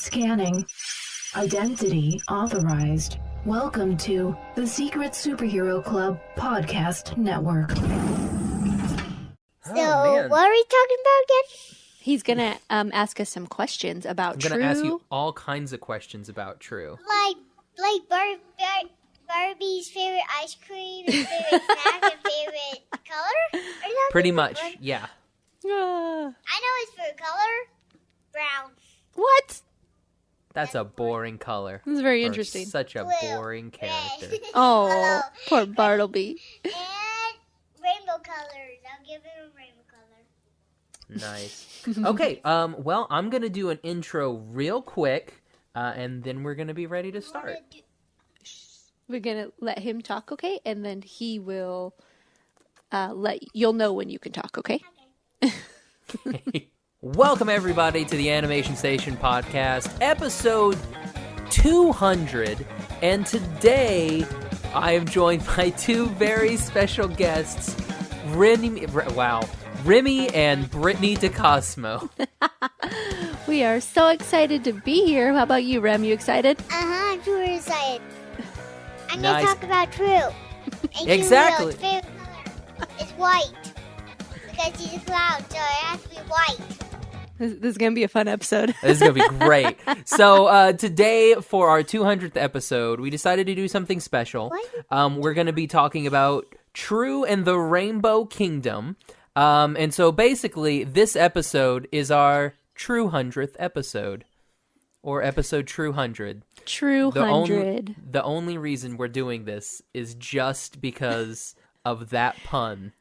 Scanning. Identity authorized. Welcome to the Secret Superhero Club Podcast Network. So, what are we talking about again? He's going to ask us some questions about True. I'm going to ask you all kinds of questions about True. Like Barbie's favorite ice cream, favorite snack, and favorite color? Pretty much, yeah. I know his favorite color. Brown. What? That's a boring color. That's very interesting. Such a boring character. Oh, Hello. poor Bartleby. And rainbow colors. I'll give him a rainbow color. Nice. Okay, well, I'm going to do an intro real quick, and then we're going to be ready to start. We're going to let him talk, okay? And then he will you'll know when you can talk, okay? Welcome, everybody, to the Animation Station Podcast, episode 200. And today, I am joined by two very special guests, Remy and Brittany DiCosimo. We are so excited to be here. How about you, Rem? You excited? I'm super excited. I'm Nice. going to talk about True. And Exactly. His favorite color is white. Because he's a cloud, so it has to be white. This is going to be a fun episode. This is going to be great. So today, for our 200th episode, we decided to do something special. We're going to be talking about True and the Rainbow Kingdom. And so basically, this episode is our True 100th episode. Or episode True 100. True 100. The only reason we're doing this is just because of that pun.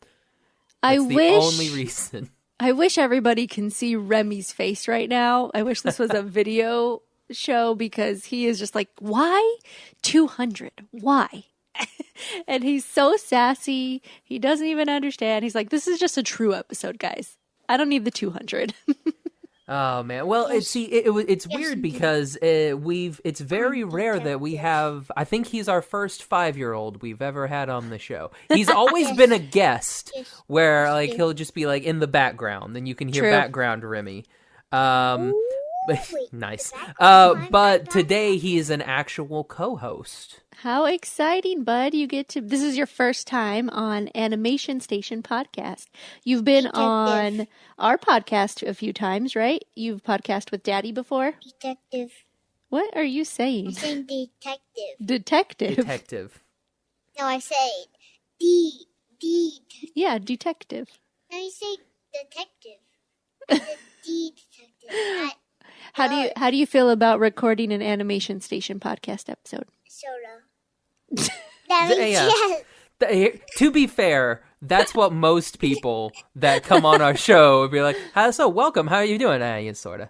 That's the only reason. I wish everybody can see Remy's face right now. I wish this was a video show because he is just like, why 200? Why? And he's so sassy. He doesn't even understand. He's like, this is just a True episode, guys. I don't need the 200. Oh man! Well, it's weird because it's very rare that we have. I think he's our first 5-year-old we've ever had on the show. He's always been a guest where like he'll just be like in the background, and you can hear background Remy. Nice. But today he is an actual co-host. How exciting, bud. This is your first time on Animation Station Podcast. You've been on our podcast a few times, right? You've podcast with Daddy before? Detective. What are you saying? I'm saying detective. Detective. No, I said Yeah, detective. No, you say detective. I said detective. How do you feel about recording an Animation Station Podcast episode? Soda. That means yes. To be fair, that's what most people that come on our show would be like, so welcome, how are you doing? Yeah, sort of.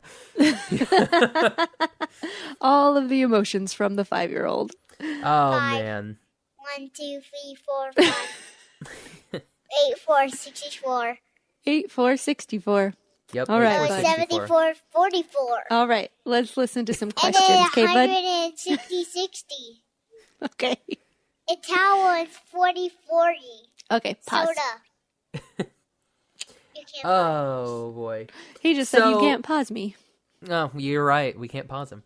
All of the emotions from the 5-year-old. Oh, man. 1, 2, 3, 4, 5. 8, 4, 64. 8, 4, 64. Yep. All right, 74, 44. All right, let's listen to some And questions, then okay, bud? 160, 60. Okay. Italian 40, 40. Okay, pause. Soda. You can't Oh, boy. He just said you can't pause me. Oh, you're right. We can't pause him.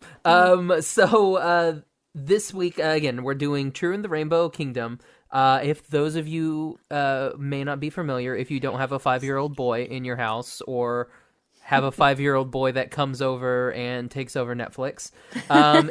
This week, again, we're doing True and the Rainbow Kingdom. If those of you may not be familiar, if you don't have a 5-year-old boy in your house or have a 5-year-old boy that comes over and takes over Netflix,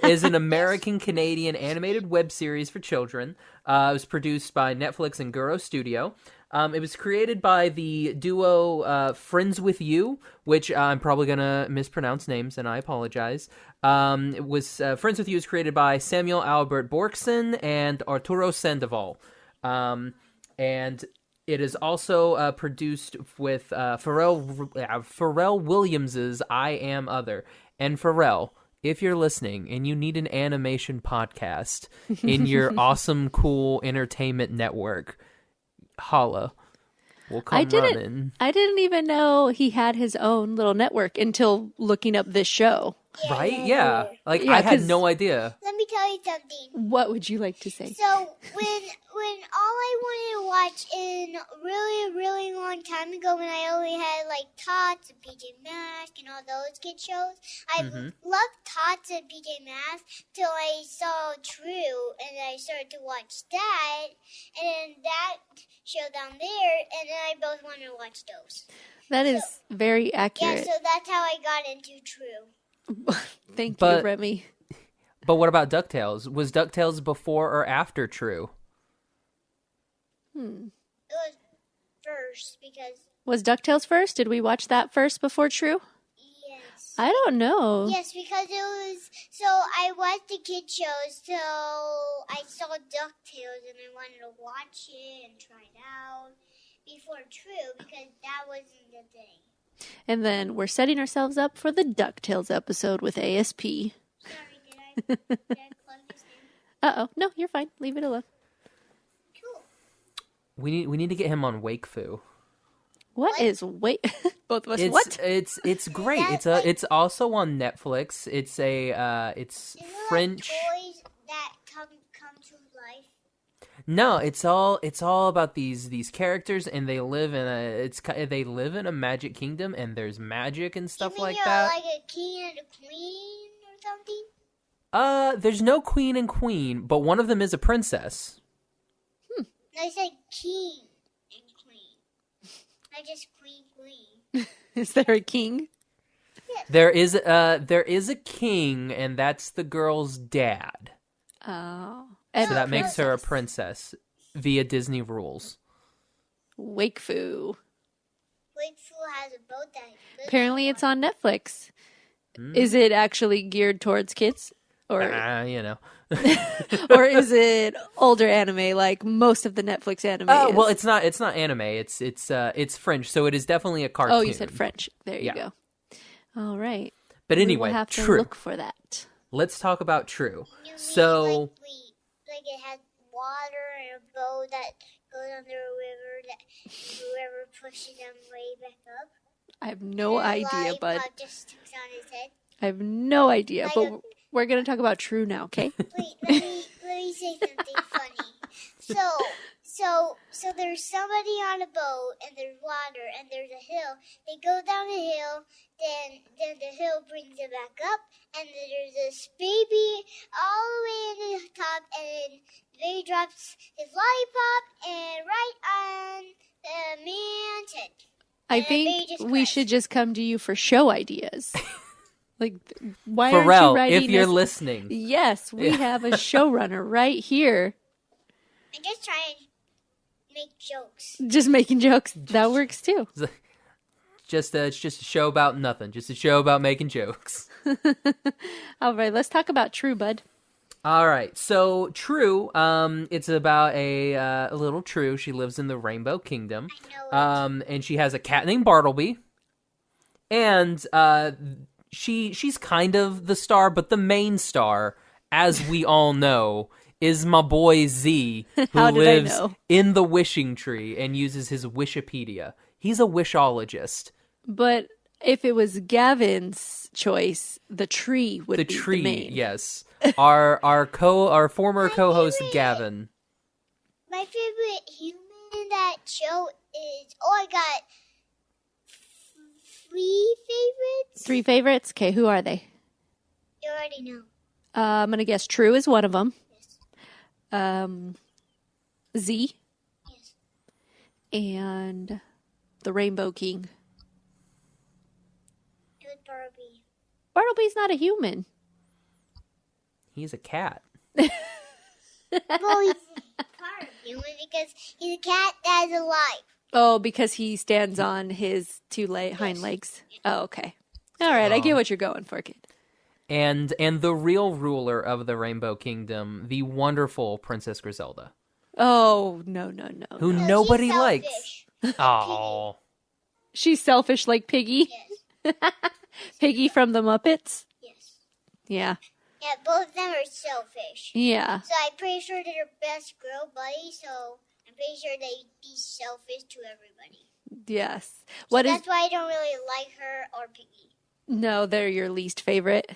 is an American-Canadian animated web series for children. It was produced by Netflix and Guro Studio. It was created by the duo Friends With You, which I'm probably going to mispronounce names, and I apologize. It was Friends With You is created by Samuel Albert Borkson and Arturo Sandoval. And it is also produced with Pharrell Williams's I Am Other. And Pharrell, if you're listening and you need an animation podcast in your awesome, cool entertainment network, holla. We'll come running. I didn't even know he had his own little network until looking up this show. Right? Yeah. I had no idea. Let me tell you something. What would you like to say? So when all I wanted to watch in a really long time ago, when I only had like Tots and PJ Masks and all those kid shows, I loved Tots and PJ Masks till I saw True, and I started to watch that, and then that show down there, and then I both wanted to watch those. That is very accurate. Yeah, so that's how I got into True. Thank you, Remy. But what about DuckTales? Was DuckTales before or after True? It was first because... Was DuckTales first? Did we watch that first before True? Yes. I don't know. Yes, because it was... So I watched the kid shows, so I saw DuckTales and I wanted to watch it and try it out before True because that wasn't the thing. And then we're setting ourselves up for the DuckTales episode with ASP. Sorry, did I plug this in? Uh-oh. No, you're fine. Leave it alone. Cool. We need to get him on Wakefoo. What is wait? Both of us. It's, what? It's great. It's also on Netflix. It's Is it French. like toys that come to life? No, it's all about these characters, and they live in a magic kingdom, and there's magic and stuff You mean like that. Like a king and a queen or something? There's no queen and queen, but one of them is a princess. No, I said king and queen. Not just queen. Is there a king? Yes. There is a king, and that's the girl's dad. Oh. So that makes her a princess via Disney rules. Wakefoo. Wakefoo has a boat that... Apparently it's on Netflix. Is it actually geared towards kids? Or You know. or is it older anime like most of the Netflix anime is? Well, it's not anime. It's French, so it is definitely a cartoon. Oh, you said French. There you go. All right. But anyway, we'll have to True. look for that. Let's talk about True. You mean So like it has water and a boat that goes under a river that whoever pushes them way back up. I have no And idea, bud. Lollipop just sticks on his head. I have no idea, Like but we're going to talk about True now, okay? Wait, let me say something funny. So there's somebody on a boat, and there's water, and there's a hill. They go down the hill, then the hill brings them back up, and then there's this baby all the way in the top, and then the baby drops his lollipop and right on the man's head. I And the baby think just we cries. should just come to you for show ideas. Like, why aren't you Pharrell, writing if you're us- listening, Yes, we have a showrunner right here. I'm just trying to make jokes. Just making jokes. That works too. it's just a show about nothing. Just a show about making jokes. All right, let's talk about Truebud. All right, so True, it's about a little True. She lives in the Rainbow Kingdom, I know and she has a cat named Bartleby, and she's kind of the star, but the main star, as we all know, is my boy Z, who How did I lives know? in the wishing tree and uses his Wishipedia. He's a wishologist. But if it was Gavin's choice, the tree would The be tree, the main. yes. Our former co-host Gavin. my favorite human in that show is... Oh, I got 3 favorites. 3 favorites? Okay, who are they? You already know. I'm going to guess True is one of them. Yes. Z Yes. and the Rainbow King. It was Barbie. Bartleby's not a human. He's a cat. Well, he's part of human because he's a cat that is alive. Oh, because he stands on his 2 hind legs. Oh, okay. All right, I get what you're going for, kid. And the real ruler of the Rainbow Kingdom, the wonderful Princess Griselda, Oh, no. who No, nobody she's likes. selfish. Oh, She's selfish like Piggy. Yes. Piggy from the Muppets. Yes. Yeah. Yeah, both of them are selfish. Yeah. So I'm pretty sure they're best girl buddies, so I'm pretty sure they be selfish to everybody. Yes. What is? That's why I don't really like her or Piggy. No, they're your least favorite.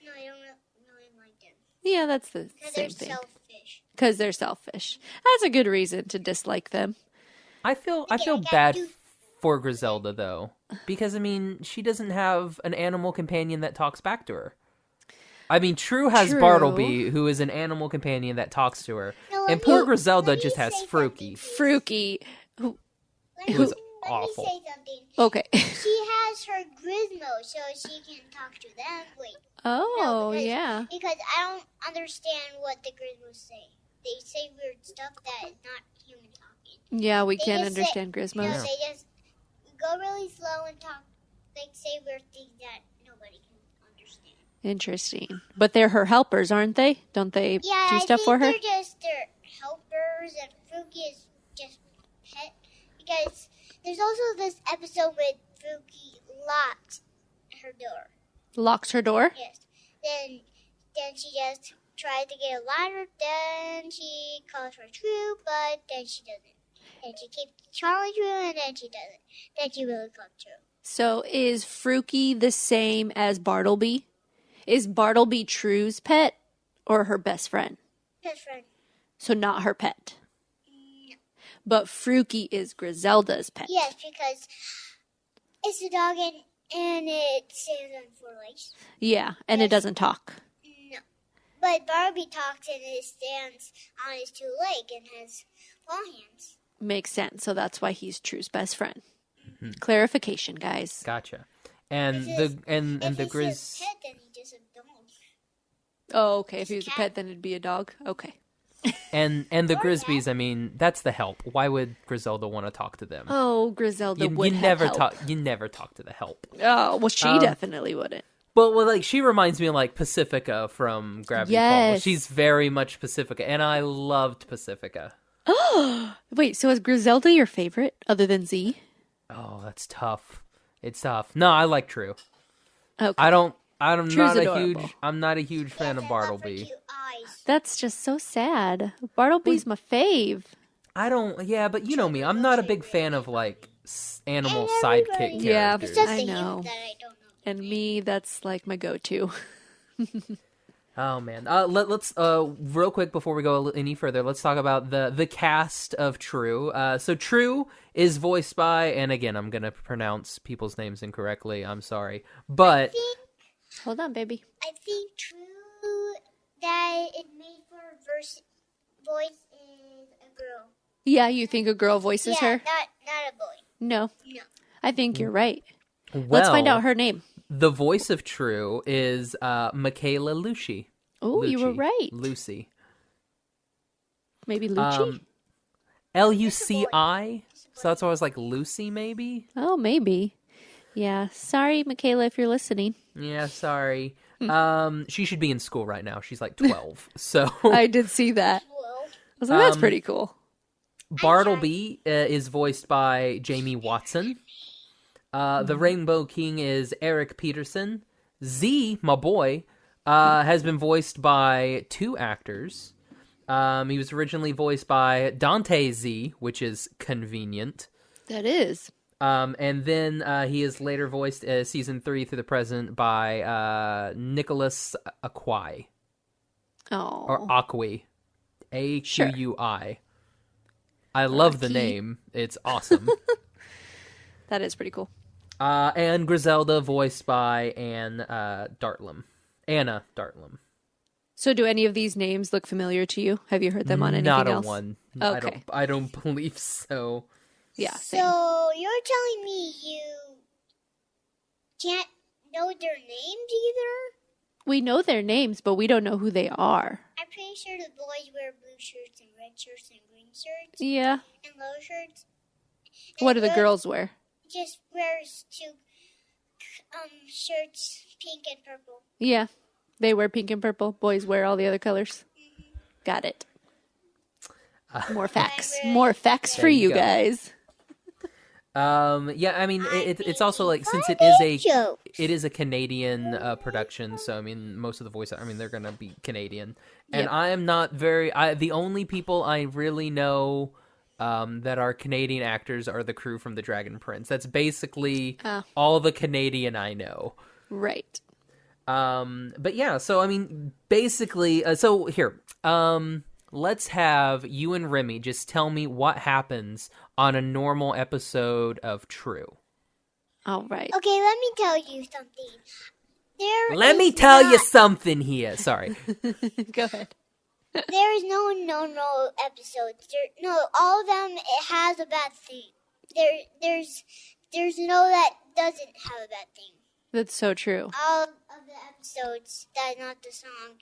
No, I don't really like them. Yeah, that's the Because same they're thing. selfish. Because they're selfish. That's a good reason to dislike them. I feel bad for Griselda though, because I mean she doesn't have an animal companion that talks back to her. I mean, True has True. Bartleby, who is an animal companion that talks to her, No, and poor Griselda just has Fruki, Fruki. who is Let awful. me say something. Okay. She has her Gizmo, so she can talk to them. Wait. Oh, because, yeah. Because I don't understand what the Gizmos say. They say weird stuff that is not human talking. Yeah, we They can't just understand say, Gizmos. No, they just go really slow and talk. Like say weird things that nobody can understand. Interesting. But they're her helpers, aren't they? Don't they do stuff for her? I think they're just their helpers, and Fruki is just pet. Because there's also this episode with Fruki locked her door. Locks her door? Yes. Then she just tries to get a ladder. Then she calls for Truebud. Then she doesn't. Then she keeps calling True, and then she doesn't. Then she really calls True. So is Fruki the same as Bartleby? Is Bartleby True's pet or her best friend? Best friend. So not her pet. No. But Fruki is Griselda's pet. Yes, because it's a dog and it stands on four legs. Yeah, and it doesn't talk. No. But Barbie talks and it stands on his two legs and has claw hands. Makes sense. So that's why he's True's best friend. Mm-hmm. Clarification, guys. Gotcha. And the Grizz. His pet, then he just a dog. Oh, okay. If he was a pet, then it'd be a dog. Okay. And the Grisbys, I mean, that's the help. Why would Griselda want to talk to them? Oh, Griselda would you have never help. talk. You never talk to the help. Oh, well, she definitely wouldn't. Well, like she reminds me of like Pacifica from Gravity Falls. She's very much Pacifica, and I loved Pacifica. Wait, so is Griselda your favorite other than Z? Oh, that's tough. It's tough. No, I like True. Okay. I'm True's not adorable. I'm not a huge fan of Bartleby. That's just so sad. Bartleby's my fave. Yeah, but you know me. I'm not a big fan of like animal sidekick Yeah, characters. I know. And me, that's like my go-to. Oh man, let's real quick before we go any further, let's talk about the cast of True. So True is voiced by, and again, I'm gonna pronounce people's names incorrectly. I'm sorry, but Hold on, baby. I think True that it made for voice is a girl. Yeah, you think a girl voices her? Not a boy. No. No. I think you're right. well, Let's find out her name. The voice of True is Michaela Lucci. Oh, you were right. Lucy. Maybe Lucci? Luci. So that's why I was like Lucy, maybe. Oh, maybe. Yeah. Sorry, Michaela, if you're listening. Yeah, sorry. She should be in school right now. She's like 12. So I did see that. Well, I was like, that's pretty cool. Bartleby is voiced by Jamie Watson. The Rainbow King is Eric Peterson. Z, my boy, has been voiced by two actors. He was originally voiced by Dante Z, which is convenient. That is. And then he is later voiced season 3 through the present by Nicholas Aquai. Oh. Or Aqui. Aqui. I love the name. It's awesome. That is pretty cool. And Griselda voiced by Anna Dartlam. So do any of these names look familiar to you? Have you heard them on anything else? Not a one. Okay. I don't believe so. Yeah. so Same. you're telling me you can't know their names either? We know their names, but we don't know who they are. I'm pretty sure the boys wear blue shirts and red shirts and green shirts Yeah. and low shirts. What do the girls wear? Just wears two shirts, pink and purple. Yeah. They wear pink and purple. Boys wear all the other colors. Mm-hmm. Got it. More facts. really More facts for There you you go. guys. Yeah, I mean, it's also like since it is a Canadian production, so I mean, most of the voice, I mean, they're gonna be Canadian, and Yep. I am not the only people I really know that are Canadian actors are the crew from The Dragon Prince. That's basically all the Canadian I know. Right. But yeah, so I mean, basically, so here, let's have you and Remy just tell me what happens on a normal episode of True. All right. Okay, let me tell you something. Let me tell you something here. Sorry. Go ahead. There is no normal episodes. All of them, it has a bad thing. There's no that doesn't have a bad thing. That's so true. All of the episodes that not the song,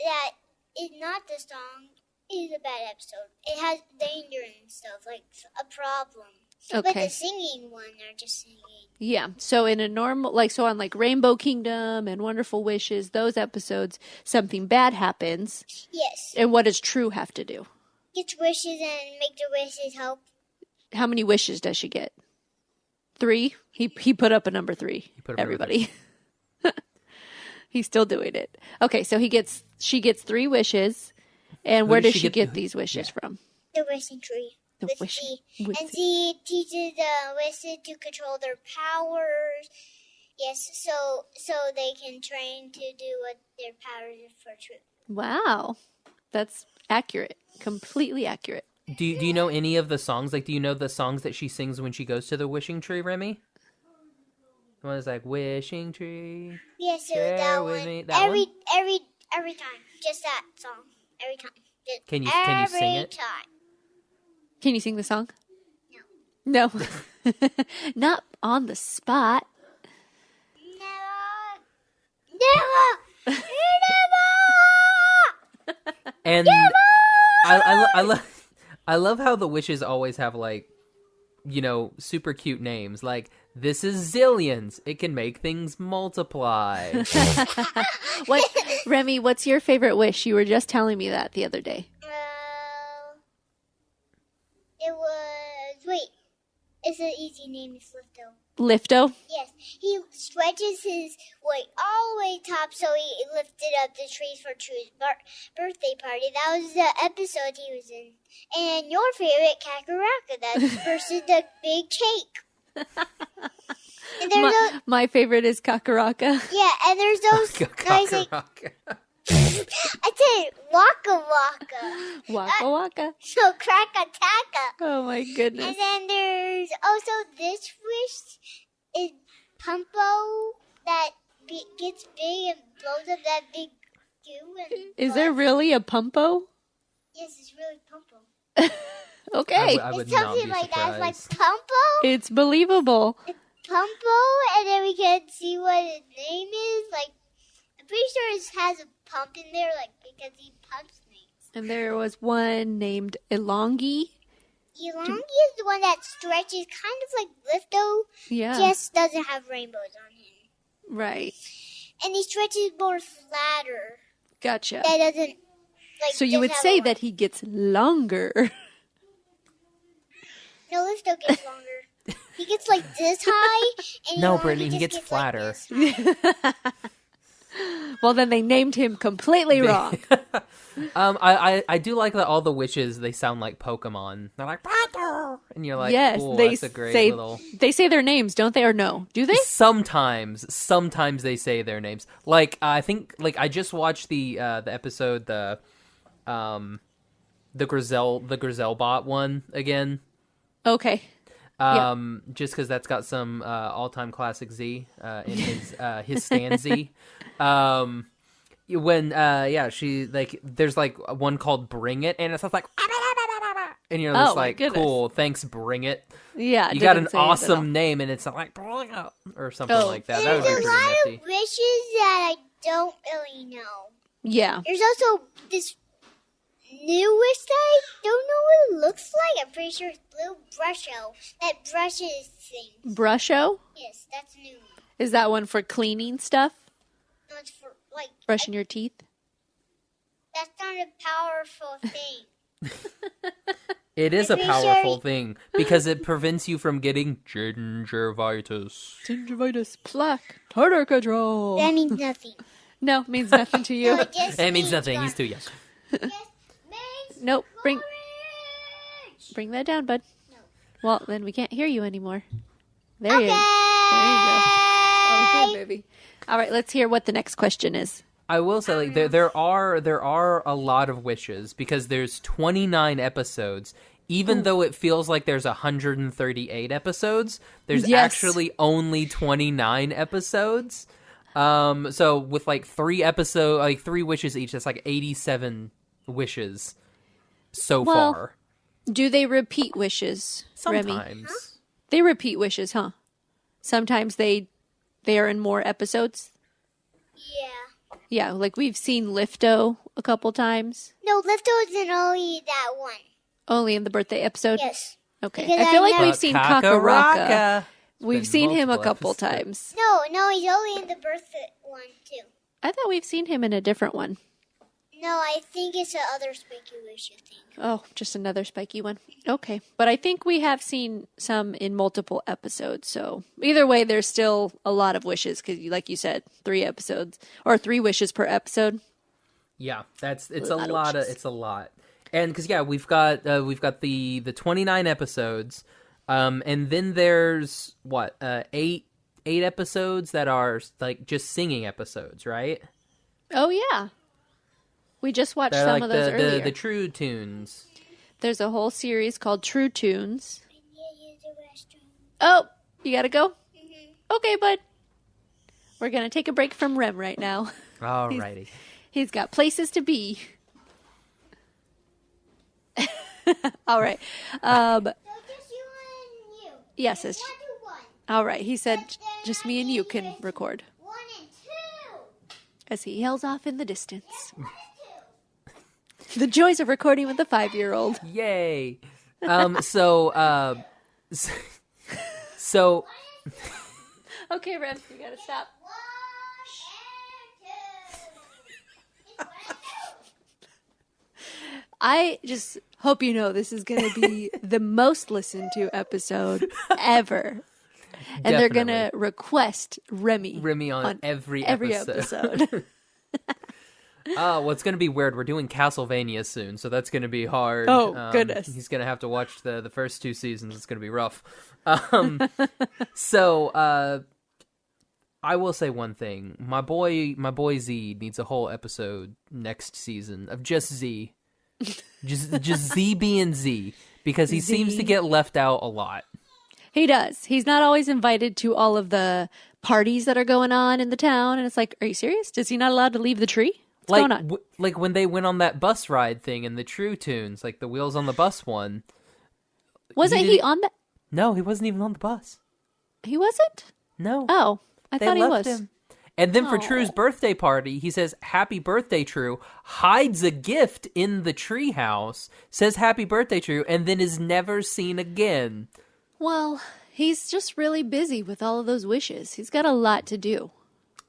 that is not the song, is a bad episode. It has danger and stuff, like a problem. Okay. But the singing one, they're just singing. Yeah. So in a normal, so on Rainbow Kingdom and Wonderful Wishes, those episodes, something bad happens. Yes. And what does True have to do? Get wishes and make the wishes help. How many wishes does she get? 3? He put up a number 3. Everybody. He's still doing it. Okay, so she gets 3 wishes. And where does she get these wishes from? The wishing tree. The wishing. And she teaches the wishes to control their powers. Yes, so they can train to do what their powers are for True. Wow. That's accurate. Completely accurate. Do you know any of the songs? Like, do you know the songs that she sings when she goes to the wishing tree, Remy? The one is like, wishing tree. Yeah, so share that with one. Me. That every time. Just that song. Every time. Can you sing it? Every time. Can you sing the song? No. Not on the spot. Never. And I love how the wishes always have super cute names. Like, this is zillions. It can make things multiply. Remy, what's your favorite wish? You were just telling me that the other day. It was, it's an easy name, it's Lifto. Lifto? Yes, he stretches his weight all the way top, so he lifted up the trees for True's birthday party. That was the episode he was in. And your favorite, Kakaraka, that's versus the big cake. And my favorite is Kakaraka. Yeah, and there's those Kakaraka. I said Waka Waka. Waka Waka. So Krakataka. Oh my goodness. And then there's also this wish is Pumpo that gets big and blows up that big goo. And is there really a Pumpo? Yes, it's really Pumpo. Okay. I would it's not something be like that. surprised. It's like Pumpo. It's believable. It's Pumpo, and then we can see what his name is. Like, I'm pretty sure it has a pump in there, because he pumps things. And there was one named Elongi. Elongi is the one that stretches kind of like Lifto. Yeah. Just doesn't have rainbows on him. Right. And he stretches more flatter. Gotcha. That doesn't, so you would say that he gets longer. No, Lifto gets longer. He gets like this high. And No, Elongi Brittany, he just gets flatter. Like Well, then they named him completely wrong. I do like that all the wishes, they sound like Pokemon. They're like, Pato! And you're like, yes, cool, they that's a great little... They say their names, don't they? Or no? Do they? Sometimes they say their names. Like, I think, I just watched the episode, the Griselle bot one again. Okay. Just because that's got some all-time classic Z in his Stan Z. When she there's one called Bring It, and it sounds like, and you're just like, cool, thanks, Bring It. Yeah, you got an awesome name, and it's not like Bring It or something like that. That would be There's pretty a lot nifty. of wishes that I don't really know. Yeah. There's also this new wish that I don't know what it looks like. I'm pretty sure it's Blue Brusho that brushes things. Brusho? Yes, that's new. Is that one for cleaning stuff? No, it's for brushing your teeth? That's not a powerful thing. It is a powerful thing because it prevents you from getting gingivitis. Gingivitis, plaque, tartar control. That means nothing. No, means nothing to you. No, it just It means nothing. He's too young. Nope. Bring that down, bud. No. Well, then we can't hear you anymore. There Okay. you go. Okay, baby. All right, let's hear what the next question is. I will say, like, there are a lot of wishes because there's 29 episodes. Even though it feels like there's 138 episodes, there's actually only 29 episodes. So with like 3 wishes each, that's like 87 wishes so far. Do they repeat wishes, Sometimes. Remy? They repeat wishes, huh? Sometimes they are in more episodes. Yeah. Yeah, like we've seen Lifto a couple times. No, Lifto isn't only that one. Only in the birthday episode? Yes. Okay. Because I feel like never- we've seen Kakaraka. We've been seen him a multiple couple episodes. times. No, he's only in the birthday one too. I thought we've seen him in a different one. No, I think it's the other Spiky Wish, I think. Oh, just another spiky one. Okay. But I think we have seen some in multiple episodes. So either way, there's still a lot of wishes because, like you said, 3 episodes or 3 wishes per episode. Yeah, it's A a lot of lot. wishes. It's a lot. And because we've got the 29 episodes, and then there's what 8 episodes that are like just singing episodes, right? Oh, yeah. We just watched They're some like of those earlier. the true tunes. There's a whole series called True Tunes. I need to use the restroom. Oh, you gotta go? Okay, bud. We're gonna take a break from Rem right now. Alrighty. He's got places to be. All right. So just you and you. Yes, it's, 1 to 1. all right. He said just me and you can record 1 and 2. as he yells off in the distance. The joys of recording with a 5-year-old. Yay. So so Okay, Rem, you gotta stop. 1 and 2. It's 1 and 2. I just hope you know this is gonna be the most listened to episode ever. And they're going to request Remy on every episode. Oh, well, it's going to be weird. We're doing Castlevania soon, so that's going to be hard. Oh, goodness. He's going to have to watch the first 2 seasons. It's going to be rough. So, I will say one thing. My boy Z needs a whole episode next season of just Z. Just Z being Z, because he seems to get left out a lot. He does. He's not always invited to all of the parties that are going on in the town. And it's like, are you serious? Is he not allowed to leave the tree? What's going on? Like when they went on that bus ride thing in the True Tunes, like the Wheels on the Bus one. Wasn't he on that? No, he wasn't even on the bus. He wasn't? No. Oh, I thought he was. Him. And then for True's birthday party, he says, "Happy birthday, True," hides a gift in the tree house, says, "Happy birthday, True," and then is never seen again. Well, he's just really busy with all of those wishes. He's got a lot to do.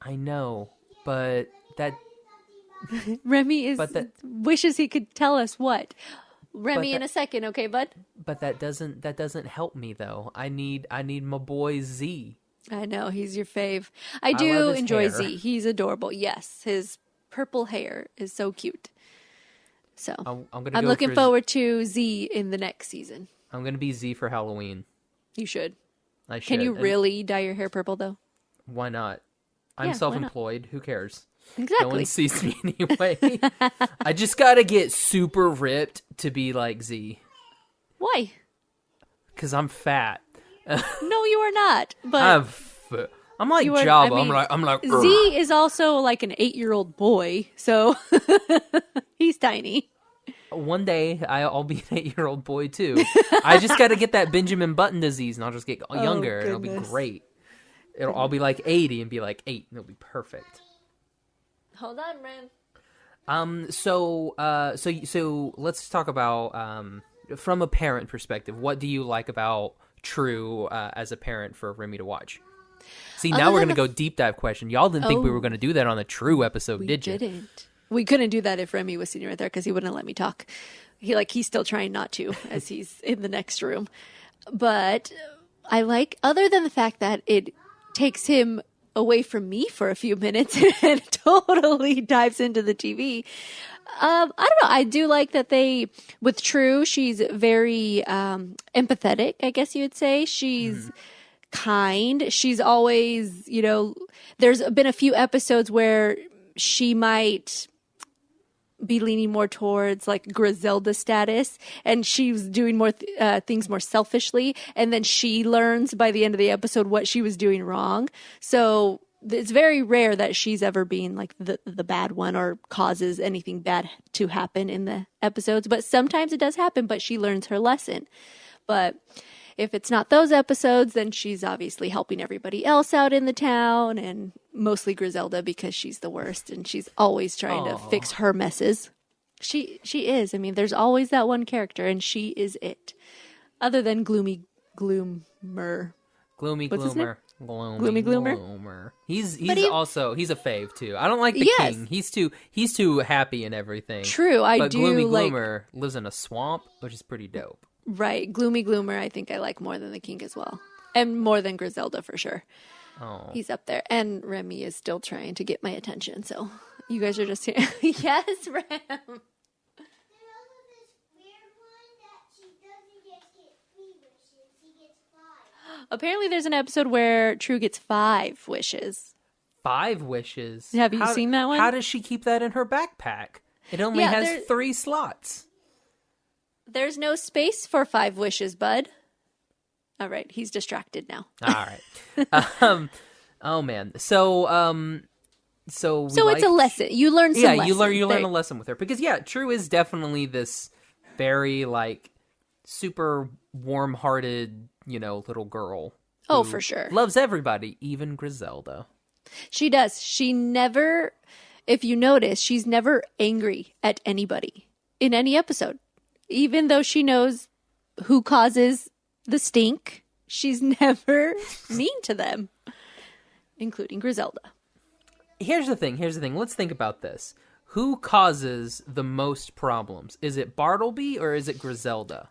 I know, but that... Remy wishes he could tell us what. Remy in a second, okay, bud? But that doesn't help me, though. I need my boy Z. I know, he's your fave. I love do his enjoy hair. Z. He's adorable. Yes, his purple hair is so cute. So I'm looking forward to Z in the next season. I'm going to be Z for Halloween. You should. I should. Can you really dye your hair purple, though? Why not? I'm Yeah, why not? self-employed. Who cares? Exactly. No one sees me anyway. I just got to get super ripped to be like Z. Why? Because I'm fat. No, you are not. But I'm like you are, Jabba. I mean, I'm like Z is also like an 8-year-old boy, so he's tiny. One day I'll be an 8-year-old boy too. I just got to get that Benjamin Button disease, and I'll just get younger, and it'll be goodness. great. I'll be like 80 and be like 8, and it'll be perfect. Hold on, Ren. So let's talk about from a parent perspective. What do you like about True as a parent for Remy to watch? See, now we're gonna go deep dive question. Y'all didn't think we were gonna do that on the True episode, did you? We didn't. We couldn't do that if Remy was sitting right there because he wouldn't let me talk. He's still trying not to as he's in the next room. But I like, other than the fact that it takes him away from me for a few minutes and totally dives into the TV. I don't know. I do like that with True, she's very empathetic, I guess you would say. She's kind. She's always, there's been a few episodes where she might be leaning more towards like Griselda status, and she's doing more things more selfishly, and then she learns by the end of the episode what she was doing wrong. So it's very rare that she's ever being like the bad one or causes anything bad to happen in the episodes, but sometimes it does happen, but she learns her lesson. But if it's not those episodes, then she's obviously helping everybody else out in the town, and mostly Griselda because she's the worst and she's always trying to fix her messes. She is. I mean, there's always that one character, and she is it. Other than Gloomy Gloomer. Gloomy What's his name? Gloomer. Gloomy Gloomer. He's a fave too. I don't like the king. He's too happy and everything. True, but Gloomy Gloomer lives in a swamp, which is pretty dope. Right, Gloomy Gloomer I think I like more than the king as well. And more than Griselda for sure. Oh. He's up there. And Remy is still trying to get my attention, so you guys are just here. Yes, Rem. Apparently there's an episode where True gets 5 wishes. 5 wishes? Have you seen that one? How does she keep that in her backpack? It only has 3 slots. There's no space for 5 wishes, bud. All right, he's distracted now. All right. Oh man. So it's a lesson. You learn some lessons. you learn a lesson with her, because True is definitely this very like super warm-hearted, little girl. Oh, for sure. Loves everybody, even Griselda. She does. She never, if you notice, she's never angry at anybody in any episode. Even though she knows who causes the stink, she's never mean to them, including Griselda. Here's the thing. Let's think about this. Who causes the most problems? Is it Bartleby or is it Griselda?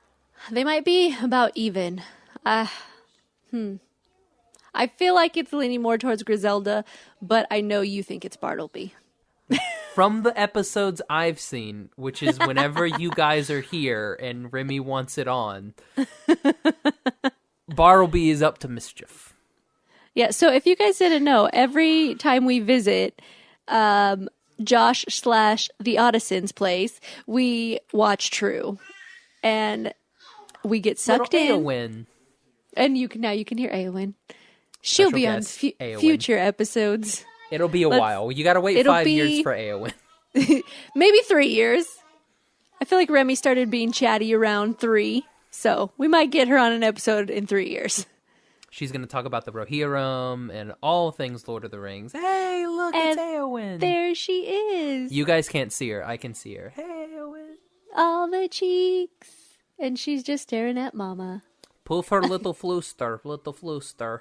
They might be about even. I feel like it's leaning more towards Griselda, but I know you think it's Bartleby. From the episodes I've seen, which is whenever you guys are here and Remy wants it on, Bartleby is up to mischief. Yeah, so if you guys didn't know, every time we visit Josh / the Audison's place, we watch True. And we get sucked in. Eowyn. And you can hear Eowyn. She'll be on future episodes. It'll be a while. You gotta wait 5 years for Eowyn. Maybe 3 years. I feel like Remy started being chatty around 3, so we might get her on an episode in 3 years. She's gonna talk about the Rohirrim and all things Lord of the Rings. Hey, look, it's Eowyn. There she is. You guys can't see her. I can see her. Hey, Eowyn. All the cheeks. And she's just staring at Mama. Poof her little flooster.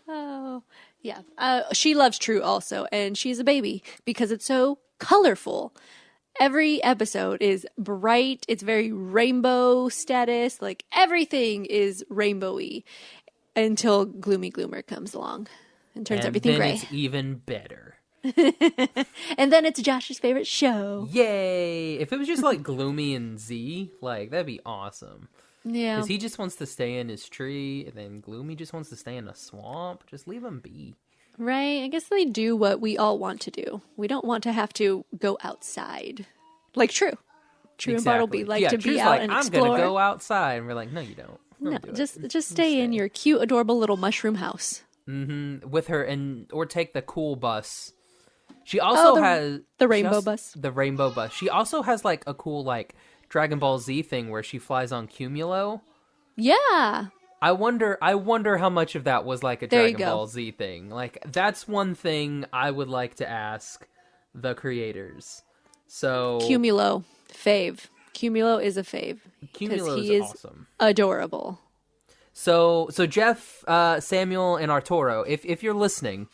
Oh, yeah. She loves True also, and she's a baby because it's so colorful. Every episode is bright. It's very rainbow status. Like, everything is rainbowy until Gloomy Gloomer comes along and turns everything gray. And then it's even better. And then it's Josh's favorite show. Yay! If it was just like Gloomy and Z, like, that'd be awesome. Yeah. Because he just wants to stay in his tree, and then Gloomy just wants to stay in a swamp. Just leave him be. Right. I guess they do what we all want to do. We don't want to have to go outside. Like True. True and Bartleby like to be out and explore. I'm going to go outside. And we're like, no, you don't. No, just stay in your cute, adorable little mushroom house. Mm-hmm. With her, or take the cool bus. She also has... The rainbow bus. The rainbow bus. She also has, like, a cool, like, Dragon Ball Z thing where she flies on Cumulo. Yeah. I wonder how much of that was, like, a Dragon Ball Z thing. Like, that's one thing I would like to ask the creators. So... Cumulo. Fave. Cumulo is a fave. Cumulo is awesome. Adorable. So Jeff, Samuel, and Arturo, if you're listening...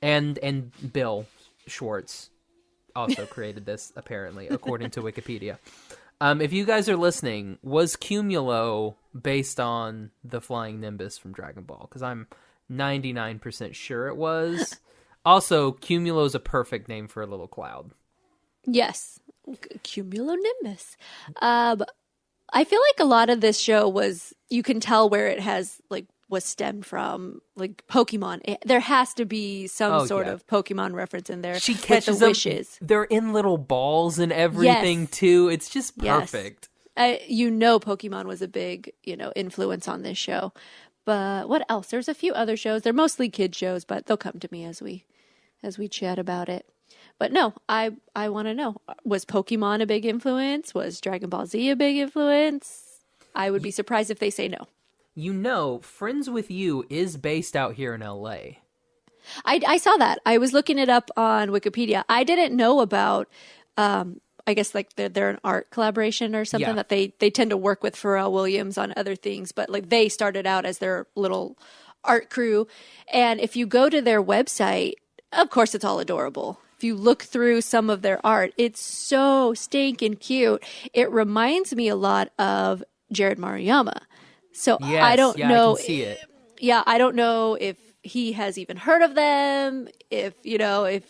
And Bill Schwartz also created this, apparently, according to Wikipedia. If you guys are listening, was Cumulo based on the Flying Nimbus from Dragon Ball? Because I'm 99% sure it was. Also, Cumulo is a perfect name for a little cloud. Yes. Cumulonimbus. I feel like a lot of this show was, you can tell where it has, like, was stemmed from, like Pokemon. There has to be some sort of Pokemon reference in there. She catches the them. wishes. They're in little balls and everything too. It's just perfect. Pokemon was a big, influence on this show. But what else? There's a few other shows. They're mostly kid shows, but they'll come to me as we chat about it. But no, I want to know, was Pokemon a big influence? Was Dragon Ball Z a big influence? I would be surprised if they say no. Friends with You is based out here in LA. I saw that. I was looking it up on Wikipedia. I didn't know about, I guess like they're an art collaboration or something that they tend to work with Pharrell Williams on other things, but like they started out as their little art crew. And if you go to their website, of course it's all adorable. If you look through some of their art, it's so stinking cute. It reminds me a lot of Jared Maruyama. So I don't know. I can see it. Yeah, I don't know if he has even heard of them, if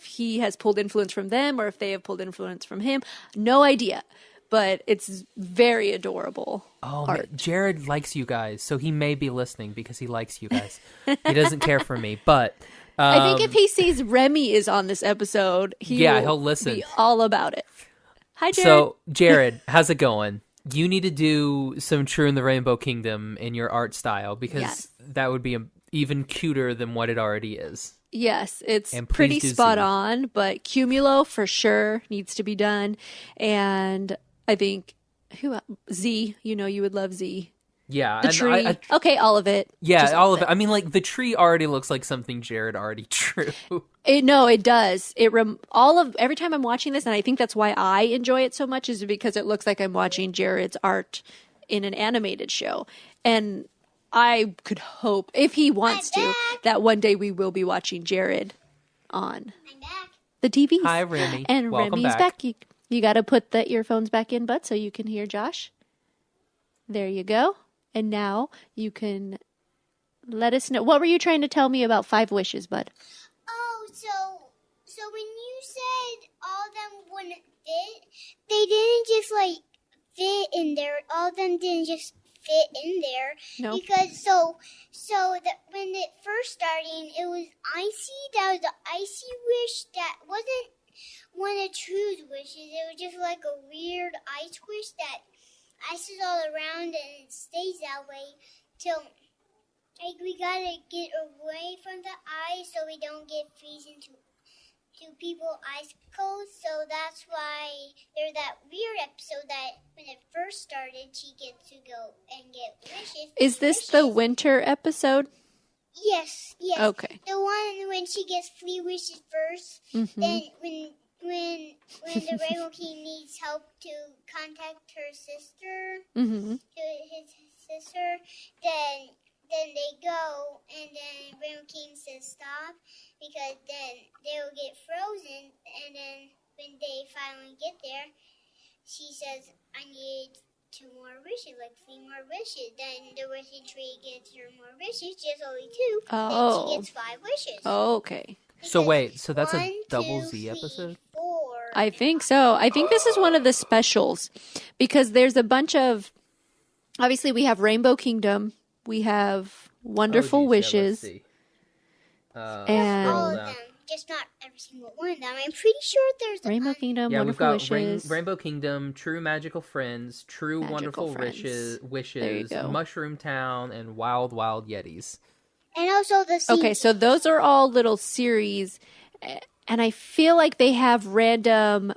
he has pulled influence from them or if they have pulled influence from him. No idea. But it's very adorable. Oh, art. Jared likes you guys, so he may be listening because he likes you guys. He doesn't care for me, but I think if he sees Remy is on this episode, he'll listen. Be all about it. Hi, Jared. So, Jared, how's it going? You need to do some True in the Rainbow Kingdom in your art style because that would be even cuter than what it already is. Yes, it's pretty spot on, but Cumulo for sure needs to be done. And I think, Z, you would love Z. Yeah. The tree. Okay, all of it. Yeah, all of it. I mean, like, the tree already looks like something Jared already drew. It does. Every time I'm watching this, and I think that's why I enjoy it so much, is because it looks like I'm watching Jared's art in an animated show. And I could hope, if he wants to, that one day we will be watching Jared on the TVs. Hi, Remy. And Welcome Remy's back. You got to put the earphones back in, bud, so you can hear Josh. There you go. And now you can let us know. What were you trying to tell me about 5 wishes, bud? Oh, so when you said all of them wouldn't fit, they didn't just fit in there. All of them didn't just fit in there. No. Because when it first started, it was icy. That was the icy wish that wasn't one of True's wishes. It was just like a weird ice wish that ices all around and it stays that way till we gotta get away from the ice so we don't get freezing to people icicles. So that's why there's that weird episode that when it first started, she gets to go and get wishes. Is this the winter episode? Yes. Okay. The one when she gets 3 wishes first. Mm-hmm. Then when the Rainbow King needs help to contact her sister, his sister, then they go, and then Rainbow King says stop, because then they'll get frozen, and then when they finally get there, she says, I need 2 more wishes, like 3 more wishes. Then the wishing tree gets her more wishes, just only 2. Oh. Then she gets 5 wishes. Oh, okay. So wait, so that's a double Z episode? 4. I think so. I think this is one of the specials because there's a bunch of, obviously we have Rainbow Kingdom, we have Wonderful Wishes, and all of them, just not every single one of them. I'm pretty sure there's Rainbow Kingdom, yeah, Wonderful we've got Wishes, Rainbow Kingdom, True Magical Friends, True Magical Wonderful Friends. Wishes, Mushroom Town, and Wild Wild Yetis. And also the Okay, so those are all little series, and I feel like they have random,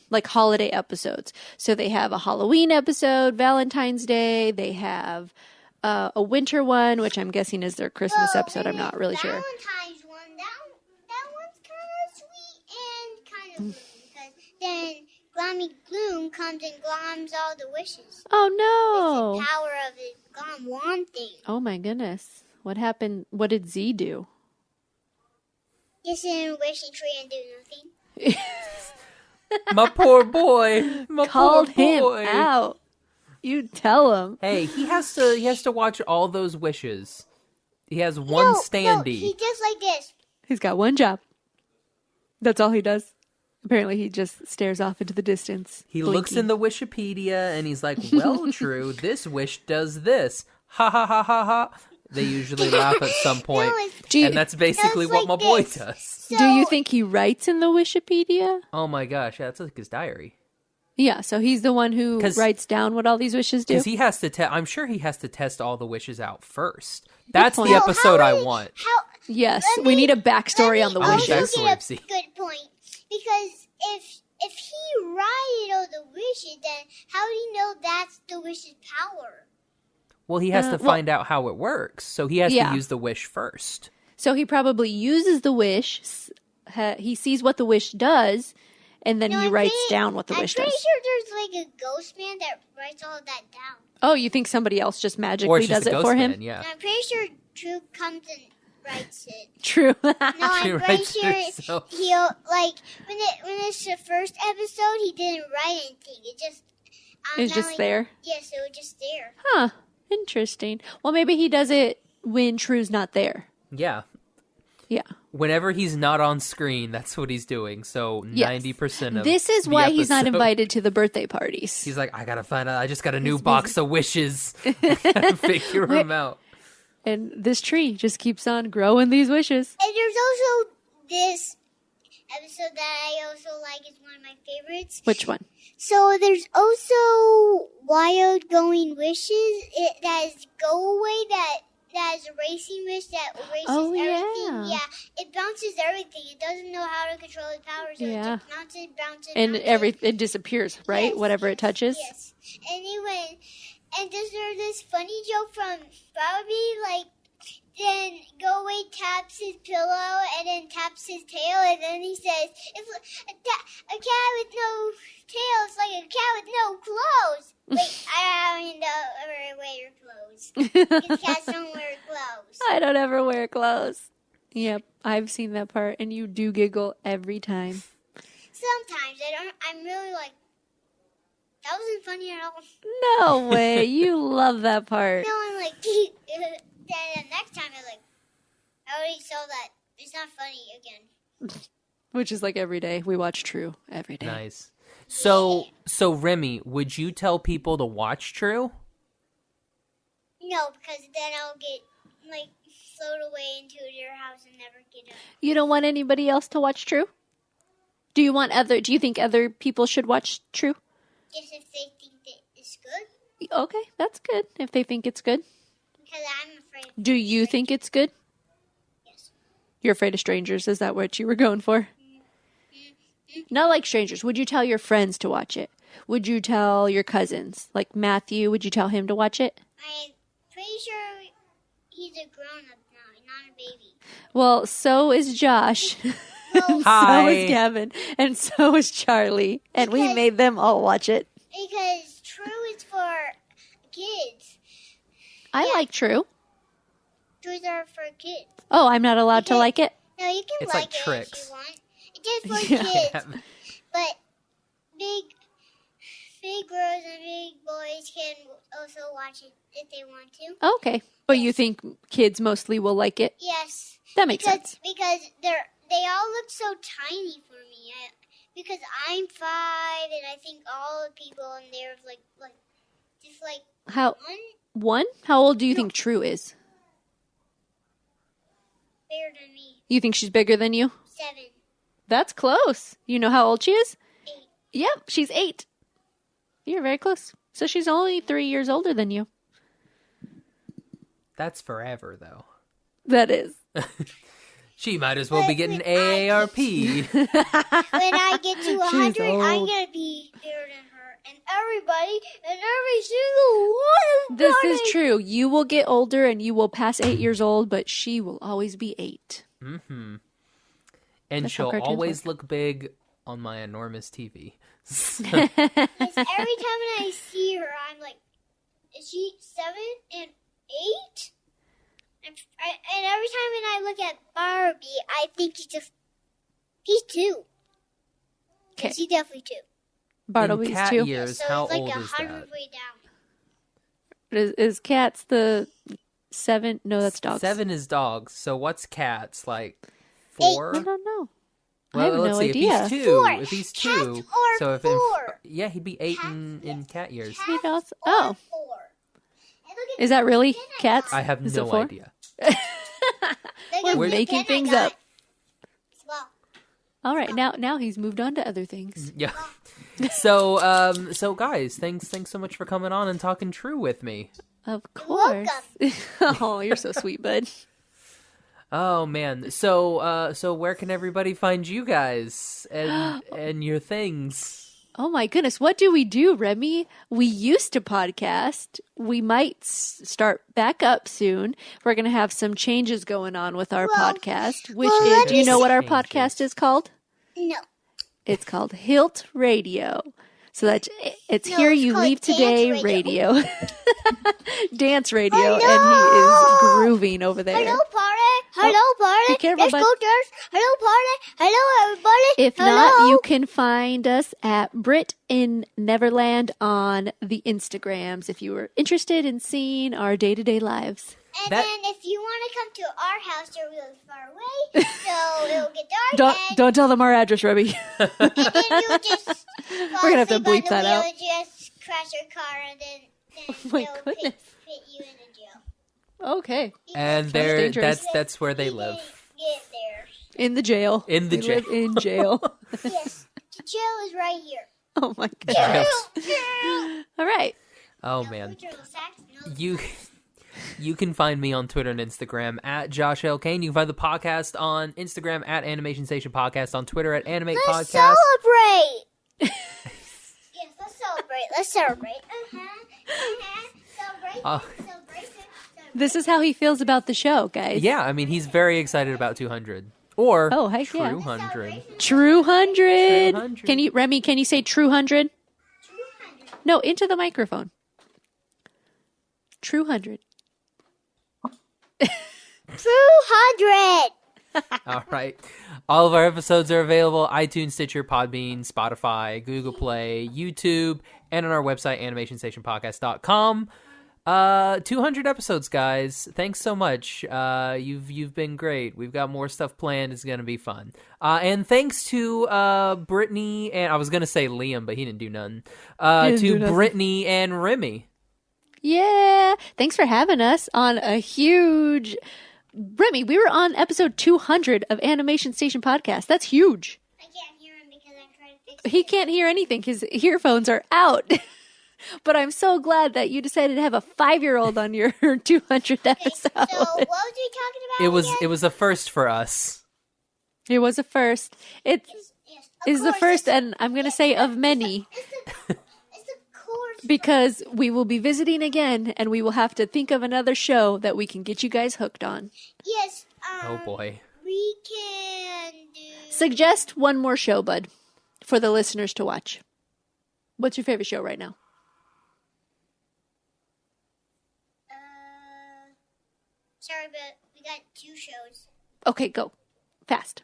like holiday episodes. So they have a Halloween episode, Valentine's Day. They have a winter one, which I'm guessing is their Christmas episode. I'm not really sure. Valentine's one, that one's kind of sweet and kind of because then Glommy Gloom comes and gloms all the wishes. Oh no! It's the power of the glom wand thing. Oh my goodness! What happened? What did Z do? Just sit in a wishing tree and do nothing. My poor boy. Called him out. You tell him. Hey, he has to watch all those wishes. He has one standee. No, he just like this. He's got one job. That's all he does. Apparently, he just stares off into the distance. He looks in the Wishipedia and he's like, well, True, this wish does this. Ha ha ha ha ha. They usually laugh at some point. And that's basically what my boy does. So, do you think he writes in the Wishipedia? Oh my gosh, that's like his diary. Yeah, so he's the one who writes down what all these wishes do? Because he has to I'm sure he has to test all the wishes out first. That's the episode I want. Yes, we need a backstory on the wishes. Good point. Because if he writed all the wishes, then how do you know that's the wish's power? Well, he has to find out how it works, so he has to use the wish first. So he probably uses the wish, he sees what the wish does, and then he writes down what the wish does. I'm pretty sure there's like a ghost man that writes all of that down. Oh, you think somebody else just magically does it for him? Yeah. I'm pretty sure True comes and writes it. True. No, I'm pretty sure he'll when it's the first episode, he didn't write anything. It was just there. Yes, it was just there. Huh. Interesting. Well, maybe he does it when True's not there. Yeah. Yeah. Whenever he's not on screen, that's what he's doing. So 90% of this is why he's not invited to the birthday parties. He's like, I gotta find out. I just got a new box of wishes. Gotta figure them out. And this tree just keeps on growing these wishes. And there's also this episode that I also like. Is one of my favorites. Which one? So there's also Wild Going Wishes. That is Go Away. That is a racing wish that erases everything. Yeah, it bounces everything. It doesn't know how to control its powers. So it just bounces, and it disappears, right? Yes, whatever it touches. Yes. Anyway, and there's this funny joke from Barbie, then Go Away taps his pillow and then taps his tail, and then he says, "If a cat with no tail is like a cat with no clothes." Wait, I don't ever wear clothes. Because cats don't wear clothes. I don't ever wear clothes. Yep, I've seen that part, and you do giggle every time. Sometimes I'm really like, that wasn't funny at all. No way, you love that part. No, I'm like, then the next time I'm like, I already saw that. It's not funny again. Which is like every day. We watch True every day. Nice. So Remy, would you tell people to watch True? No, because then I'll get float away into their house and never get up. You don't want anybody else to watch True? Do you think other people should watch True? Yes, if they think that it's good. Okay, that's good. If they think it's good. Because I'm afraid. Do you think it's good? Yes. You're afraid of strangers. Is that what you were going for? Not like strangers. Would you tell your friends to watch it? Would you tell your cousins? Like Matthew, would you tell him to watch it? I'm pretty sure he's a grown-up now, not a baby. Well, so is Josh. Well, so is Gavin. And so is Charlie. And we made them all watch it. Because True is for kids. I like True. Trues are for kids. Oh, I'm not allowed to like it? No, you can It's like like it Tricks. if you want. It's just for kids. But big girls and big boys can also watch it if they want to. Okay. But you think kids mostly will like it? Yes. That makes sense. Because they all look so tiny for me. Because I'm 5 and I think all the people in there just How? One? How old do you think True is? Bigger than me. You think she's bigger than you? 7. That's close. You know how old she is? 8. Yep, she's 8. You're very close. So she's only 3 years older than you. That's forever, though. That is. She might as well be getting AARP. When I get to 100, I'm going to be bigger than her. And everybody, and every single one. This is true. You will get older and you will pass 8 years old, but she will always be 8. Mm-hmm. And That's how she'll cartoons always work. look big on my enormous TV. Because every time I see her, I'm like, is she 7 and 8? And every time when I look at Barbie, I think he's 2. Okay. She's definitely 2. Bartleby's In cat 2. years, So how it's like old is 100 that? way down. Is Cats the 7? No, that's dogs. 7 is dogs. So what's cats? Like 4? I don't know. I have no idea. If he's two, Four. if he's Cats two, are so if four. yeah, he'd be 8 Cats, in cat years. Cats He does? are Oh. 4. And look at Is that really the pin I cats? got. I have Is it no 4? idea. Look at We're the making pin I things got. up. Well, All right, now he's moved on to other things. Yeah. So guys, thanks so much for coming on and talking true with me. Of You're course. Oh, you're so sweet, bud. Oh man. So where can everybody find you guys and your things? Oh my goodness, what do we do, Remy? We used to podcast. We might start back up soon. We're going to have some changes going on with our podcast, which is, do you know what our podcast is called? no. It's called HYLT Radio. So it's No, Here it's You called Leave Dance Today Radio. Radio. Dance Radio, Hello? and he is grooving over there. Hello, party. Hello, party. be careful, Let's bud. go dance. Hello, party. Hello, everybody. If Hello. not, you can find us at Brit in Neverland on the Instagrams if you were interested in seeing our day-to-day lives. And That- then if you want to come to our house, they're really far away, so it'll get dark. Don't tell them our address, Ruby. And then you just We're gonna have to bleep that out. And just crash your car, and then my they'll goodness. fit you in a jail. Okay. And dangerous. that's where they We live. Get there. In the jail. In the We jail. live in jail. Yes, the jail is right here. Oh my god. Yes. All right. Oh No man. turtle sacks, no You can find me on Twitter and Instagram at Josh L. Kane. You can find the podcast on Instagram at Animation Station Podcast, on Twitter at Animate Let's Podcast. celebrate. Yes, let's celebrate. Let's celebrate. Celebrate. Celebrate. This is how he feels about the show, guys. Yeah, I mean, he's very excited about 200. Or Oh, heck yeah. True 100. True 100. True 100. Can you, Remy, can you say True 100? 200. No, into the microphone. True 100. 200. All right. All of our episodes are available iTunes, Stitcher, Podbean, Spotify, Google Play, YouTube, and on our website, animationstationpodcast.com. 200 episodes, guys. Thanks so much. You've been great. We've got more stuff planned. It's gonna be fun. And thanks to Brittany and I was gonna say Liam, but he didn't do none. To Brittany and Remy. Yeah. Thanks for having us on a huge... Remy, we were on episode 200 of Animation Station Podcast. That's huge. I can't hear him because I'm trying to fix He can't hear anything. His earphones are out. But I'm so glad that you decided to have a 5-year-old on your 200th episode. So what was we talking about? It was a first for us. It was a first. It Yes, is the first, and I'm going to say of many, It's the course. because we will be visiting again, and we will have to think of another show that we can get you guys hooked on. Yes. Oh boy. We can do. Suggest one more show, bud, for the listeners to watch. What's your favorite show right now? Sorry, but we got 2 shows. Okay, go. Fast.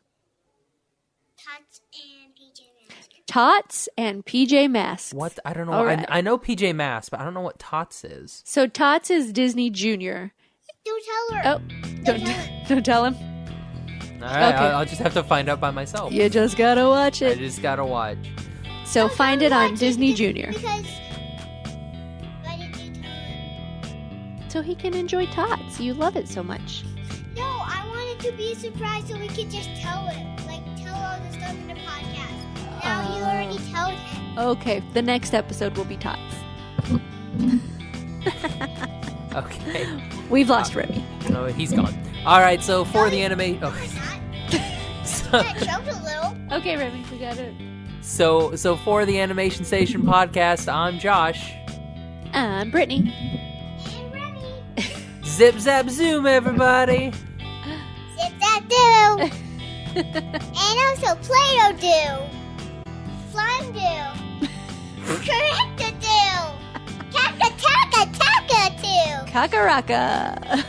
Tots and PJ Masks. Tots and PJ Masks. What? I don't know. All right. I know PJ Masks, but I don't know what Tots is. So Tots is Disney Junior. Don't tell her. Oh, don't tell him. All right, Okay. I'll just have to find out by myself. You just gotta watch I it. just gotta watch. So find it on Disney Junior, Because. Why did you tell him? so he can enjoy Tots. You love it so much. No, I wanted to be a surprise so we could just tell him. Like, tell all the stuff in the podcast. Now you already told him. Okay, the next episode will be Tots. Okay. We've lost Remy. Oh, he's gone. All right, so for the anime... We're Okay. not. So, I choked a little. Okay, Remy, we got it. so for the Animation Station podcast, I'm Josh. I'm Brittany. And Remy. Zip, zap, zoom, everybody. Zip that do. And also Play-Doh do. Slime do. Correcta do. Taka do. Kakaraka.